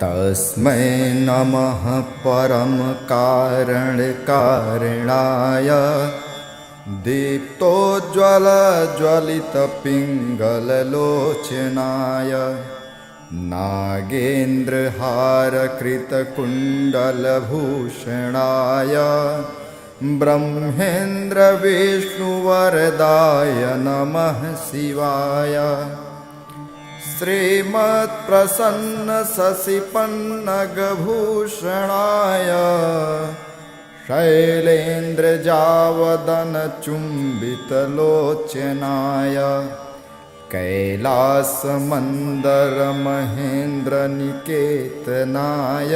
तस्मै नमः परम कारण कारणाय दीप्तोज्ज्वल ज्वलित पिङ्गललोचनाय नागेन्द्रहार कृतकुण्डलभूषणाय ब्रह्मेन्द्र विष्णुवरदाय नमः शिवाय श्रीमत्प्रसन्न शशिपन्नगभूषणाय शैलेन्द्रजावदन चुम्बितलोचनाय कैलासमन्दर महेन्द्र निकेतनाय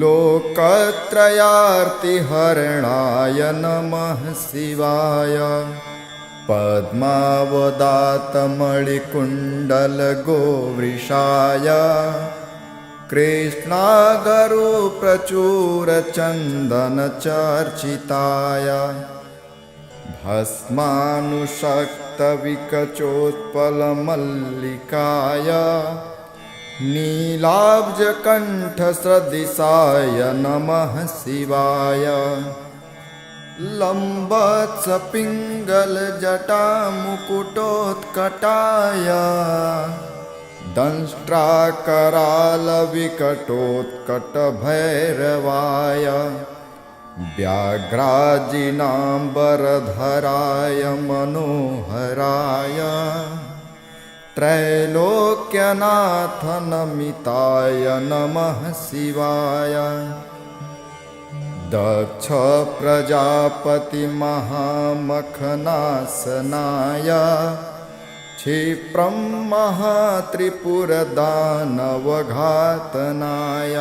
लोकत्रयार्तिहरणाय नमः शिवाय पद्मावदातमणिकुण्डलगोवृषाय कृष्णागरुप्रचूरचन्दनचर्चिताय भस्मानुषक्तविकचोत्पलमल्लिकाय नीलाब्जकण्ठसदृशाय नमः शिवाय लम्बत्सपिङ्गलजटामुकुटोत्कटाय दंष्ट्राकरालविकटोत्कटभैरवाय व्याघ्राजिनाम्बरधराय मनोहराय त्रैलोक्यनाथ नमिताय नमः शिवाय दक्ष प्रजापति महामखनासनाय क्षिप्रं महात्रिपुरदानवघातनाय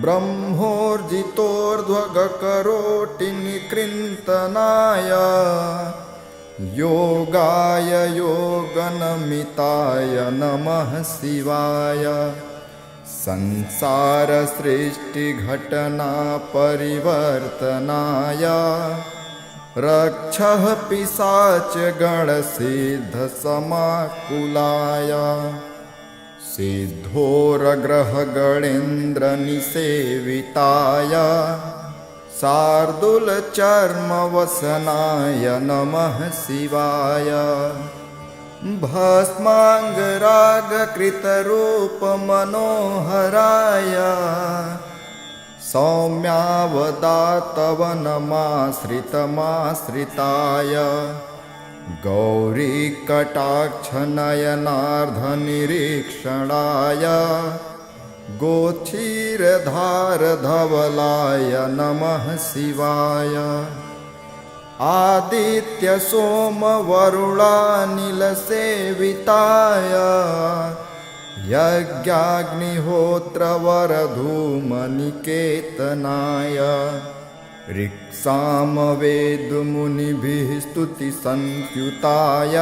ब्रह्मोर्जितोर्ध्वगकरोटिनिकृन्तनाय योगाय योगनमिताय नमः शिवाय संसारसृष्टिघटना परिवर्तनाय रक्षः पिशाचगणसिद्धसमाकुलाय सिद्धोरग्रहगणेन्द्रनिसेविताय शार्दूलचर्मवसनाय नमः शिवाय भस्माङ्गरागकृतरूपमनोहराय सौम्यावदातवनमाश्रितमाश्रिताय गौरीकटाक्षनयनार्धनिरीक्षणाय गोक्षीरधारधवलाय नमः शिवाय आदित्यसोमवरुणानिलसेविताय यज्ञाग्निहोत्रवरधूमनिकेतनाय ऋक्सामवेदमुनिभिः स्तुतिसंयुताय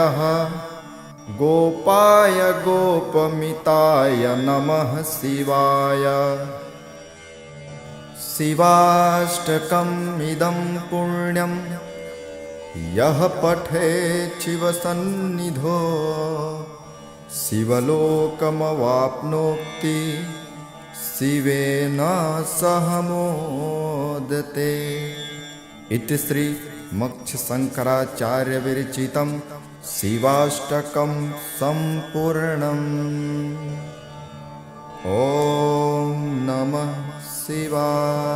गोपाय गोपमिताय नमः शिवाय शिवाष्टकम् इदं पुण्यं यः पठेत् शिवसन्निधौ शिवलोकमवाप्नोति शिवेन सह मोदते। इति श्री मत्स्यशंकराचार्य विरचितं शिवाष्टकं सम्पूर्णम्। ॐ नमः शिवाय।